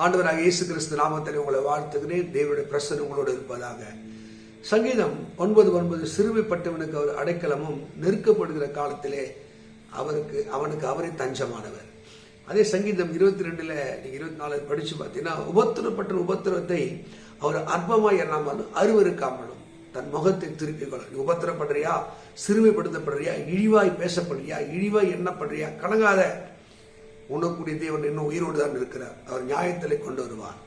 ஆண்டவராக இயேசு கிறிஸ்து நாமத்தில் உங்களை வாழ்த்துகிறேன். தேவனுடைய பிரசன்னம் உங்களோடு இருப்பதாக. சங்கீதம் 9:9 சிறுமைப்பட்டவனுக்கு அவர் அடைக்கலமும் நெருக்கப்படுகிற காலத்திலே அவனுக்கு அவரே தஞ்சமானவர். அதே சங்கீதம் 22 நீங்க 24 படிச்சு பார்த்தீங்கன்னா, உபத்திரப்பட்ட உபத்திரத்தை அவர் அற்பமாய் எண்ணாமலும் அருவருக்காமலும் தன் முகத்தை திருப்பிக் கொள்ள. நீ உபத்திரப்படுறியா, சிறுமைப்படுத்தப்படுறியா, இழிவாய் பேசப்படுறியா, இழிவாய் எண்ணப்படுறியா, கணங்காத. உணக்கூடிய தேவன் இன்னும் உயிரோடு தான் இருக்கிறார். அவர் நியாயத்திலே கொண்டு வருவார்.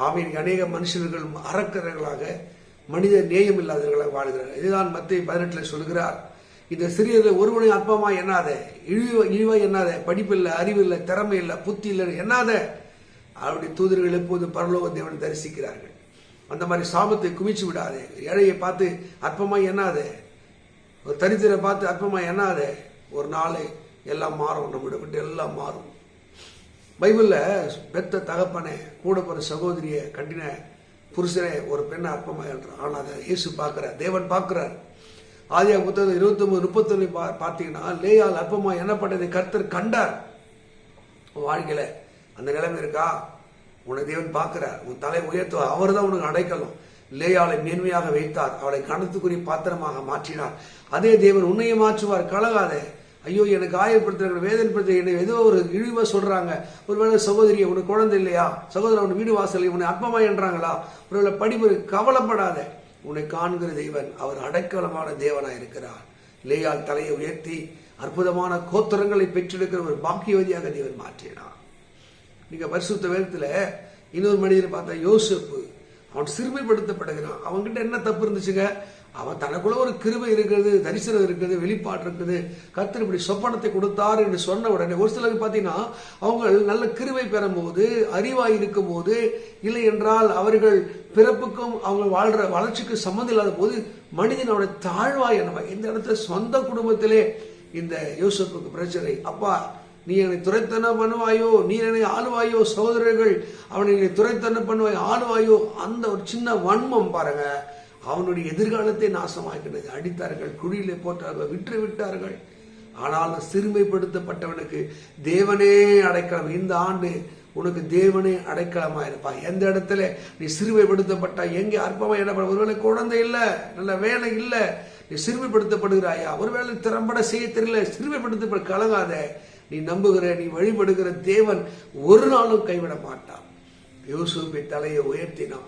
ஆமீன். அநேக மனுஷர்கள் அரக்கர்களாக, மனித நேயம் இல்லாதவர்களாக வாழ்கிறார். இதுதான் மத்தேயு 18 சொல்கிறார், இந்த சிறியரில் ஒருவனை அற்பமா எண்ணாத, இழிவாய் எண்ணாத, படிப்பில்லை, அறிவில்லை, திறமை இல்லை, புத்தி இல்லை எண்ணாத. அவருடைய தூதர்கள் எப்போதும் பரலோக தேவனை தரிசிக்கிறார்கள். அந்த மாதிரி சாபத்தை குவிச்சு விடாதே. ஏழையை பார்த்து அற்பமா எண்ணாத, ஒரு தரித்திரை பார்த்து அற்பமா எண்ணாத. ஒரு நாள் எல்லாம் மாறும், நம்மளை விட்டு எல்லாம் மாறும். பைபிள்ல பெத்த தகப்பனே, கூட போற சகோதரியை, கட்டின புருஷனே ஒரு பெண்ணை அற்பமா என்றார். ஆனால் அதை இயேசு பார்க்கிறார், தேவன் பார்க்கிறார். ஆதியாகமம் புத்தகம் 29:31 பார்த்தீங்கன்னா, லேயால் அற்பமா எண்ணப்பட்டதை கர்த்தர் கண்டார். வாழ்க்கையில அந்த நிலைமை இருக்கா? உன்னை தேவன் பார்க்கிறார். உன் தலை உயர்த்துவார். அவர் தான் உனக்கு அடைக்கலம். லேயாளை மேன்மையாக வைத்தார், அவளை கணத்துக்குரிய பாத்திரமாக மாற்றினார். அதே தேவன் உன்னையும் மாற்றுவார். கலகாத. ஐயோ, எனக்கு காயப்படுத்துறாங்க, வேதனைப்படுத்த, என்னை ஏதோ ஒரு இழிவா சொல்றாங்க. ஒருவேளை சகோதரியை, உனக்கு குழந்தை இல்லையா, சகோதரன் உன் வீடு வாசல் உன்னை அற்பமா என்றாங்களா, ஒருவேளை படிப்பு, கவலைப்படாத. உன்னை காண்கிற தேவன் அவர் அடைக்கலமான தேவனா இருக்கிறார். லேயாள் தலையை உயர்த்தி அற்புதமான கோத்திரங்களை பெற்றெடுக்கிற ஒரு பாக்கியவதியாக தேவன் மாற்றினார். நீங்க பரிசுத்த வேதத்துல இன்னொரு மனிதனை பார்த்தா, யோசேப்பு. அவன் சிறுமைப்படுத்தப்படுகிறான். அவன்கிட்ட என்ன தப்பு இருந்துச்சுங்க? அவன் தனக்குள்ள ஒரு கிருபை இருக்கிறது, தரிசனம் இருக்குது, வெளிப்பாடு இருக்குது. கர்த்தர் இப்படி சொப்பனத்தை கொடுத்தார் என்று சொன்ன உடனே ஒரு சிலருக்கு பார்த்தீங்கன்னா, அவங்க நல்ல கிருபை பெறும் போது, அறிவாய் இருக்கும் போது, இல்லை என்றால் அவர்கள் பிறப்புக்கும் அவங்க வாழ்ற வளர்ச்சிக்கு சம்மந்தம் இல்லாத போது மனிதன் அவனை தாழ்வாய் என்னவா. இந்த இடத்துல சொந்த குடும்பத்திலே இந்த யோசேப்புக்கு பிரச்சனை. அப்பா, நீ என்னை துரைத்தனம் பண்ணுவாயோ, நீ என்னை ஆளுவாயோ, சகோதரர்கள் அவனை என்னை துரைத்தனம் பண்ணுவாயோ, ஆளுவாயோ, அந்த ஒரு சின்ன வன்மம் பாருங்க அவனுடைய எதிர்காலத்தை நாசமாக்கினது. அடித்தார்கள், குழியிலே போட்டார்கள், விட்டார்கள். ஆனால் சிறுமைப்படுத்தப்பட்டவனுக்கு தேவனே அடைக்கலம். இந்த ஆண்டு உனக்கு தேவனே அடைக்கலமா இருப்பா. எந்த இடத்துல நீ சிறுமைப்படுத்தப்பட்டா, எங்கே அற்பமா என்ன, ஒருவேளை குழந்தை இல்லை, நல்ல வேலை இல்லை, நீ சிறுமைப்படுத்தப்படுகிறாயா, ஒருவேளை திறம்பட செய்ய தெரியல, சிறுமைப்படுத்தப்பட கலங்காத. நீ நம்புகிற, நீ வழிபடுகிற தேவன் ஒரு நாளும் கைவிட மாட்டான். யோசேப்பை தலையை உயர்த்தினான்.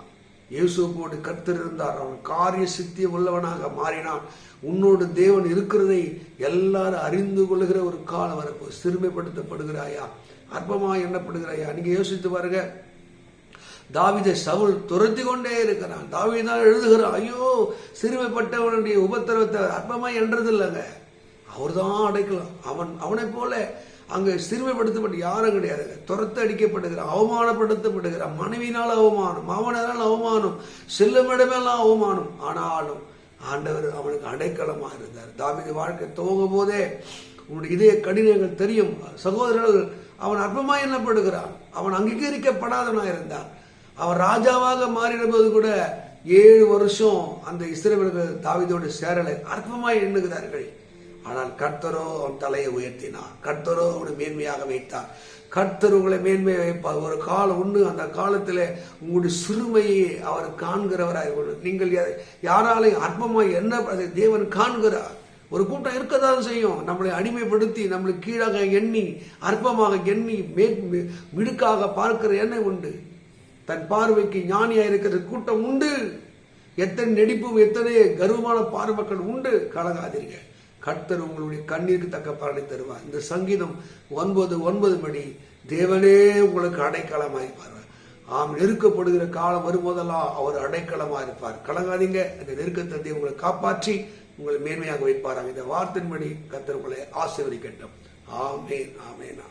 யோசேப்போடு கர்த்தர் இருந்தார். அவன் காரிய சித்தி உள்ளவனாக மாறினான். உன்னோடு தேவன் இருக்கிறதை எல்லாரும் அறிந்து கொள்ளுகிற ஒரு காலம் வரப்போ. சிறுமைப்படுத்தப்படுகிறாயா, அற்பமா எண்ணப்படுகிறாயா? நீங்க யோசித்து பாருங்க. தாவீதை சவுல் துரத்தி கொண்டே இருக்கிறான். தாவீது தான் எழுதுகிறான், ஐயோ, சிறுமைப்பட்டவனுடைய உபத்திரவத்தை அற்பமா என்றது இல்லைங்க, அவர் தான் அடைக்கலாம். அவனை போல அங்க சிறுமைப்படுத்தப்பட்டு யாரும் கிடையாது. துரத்து அடிக்கப்படுகிறான், அவமானப்படுத்தப்படுகிறான். மனைவினால் அவமானம், மாமனாரால் அவமானம், செல்லுமிடமெல்லாம் அவமானம். ஆனாலும் ஆண்டவர் அவனுக்கு அடைக்கலமா இருந்தார். தாவீது வாழ்க்கை துவங்கும் போதே உன்னுடைய இதய கடினங்கள் தெரியும். சகோதரர்கள் அவன் அற்பமா எண்ணப்படுகிறான். அவன் அங்கீகரிக்கப்படாதவனா இருந்தான். அவன் ராஜாவாக மாறின போது கூட 7 வருஷம் அந்த இஸ்ரவேலர்கள் தாவீதோடு சேரலை, அற்பமாய் எண்ணுகிறார்கள். ஆனால் கர்த்தரோ அவன் தலையை உயர்த்தினார். கர்த்தரோ அவனை மேன்மையாக வைத்தார். கர்த்தர் உங்களை மேன்மையை வைப்பார். ஒரு காலம் உண்டு, அந்த காலத்தில் உங்களுடைய சிறுமையை அவர் காண்கிறவராக. நீங்கள் யாராலையும் அற்பமாய் என்ன தேவன் காண்கிறார். ஒரு கூட்டம் இருக்கதான் செய்யும், நம்மளை அடிமைப்படுத்தி, நம்மளை கீழாக எண்ணி, அற்பமாக எண்ணி, மிடுக்காக பார்க்கிற எண்ணம் உண்டு. தன் பார்வைக்கு ஞானியா இருக்கிற கூட்டம் உண்டு. எத்தனை நெடிப்பும் எத்தனை கர்வமான பார்வைகள் உண்டு. கலங்காதீர்கள். கர்த்தர் உங்களுடைய கண்ணீருக்கு தக்க பலனை தருவார். இந்த சங்கீதம் 9:9 படி தேவனே உங்களுக்கு அடைக்கலமாக இருப்பார். நெருக்கப்படுகிற காலம் வரும்போதெல்லாம் அவர் அடைக்கலமாக இருப்பார். கலங்காதீங்க. இந்த நெருக்கத்தை உங்களை காப்பாற்றி உங்களை மேன்மையாக வைப்பாராங்க. இந்த வார்த்தையின்படி கர்த்தர் உங்களை ஆசீர்வதிக்கட்டும். ஆமென், ஆமென்.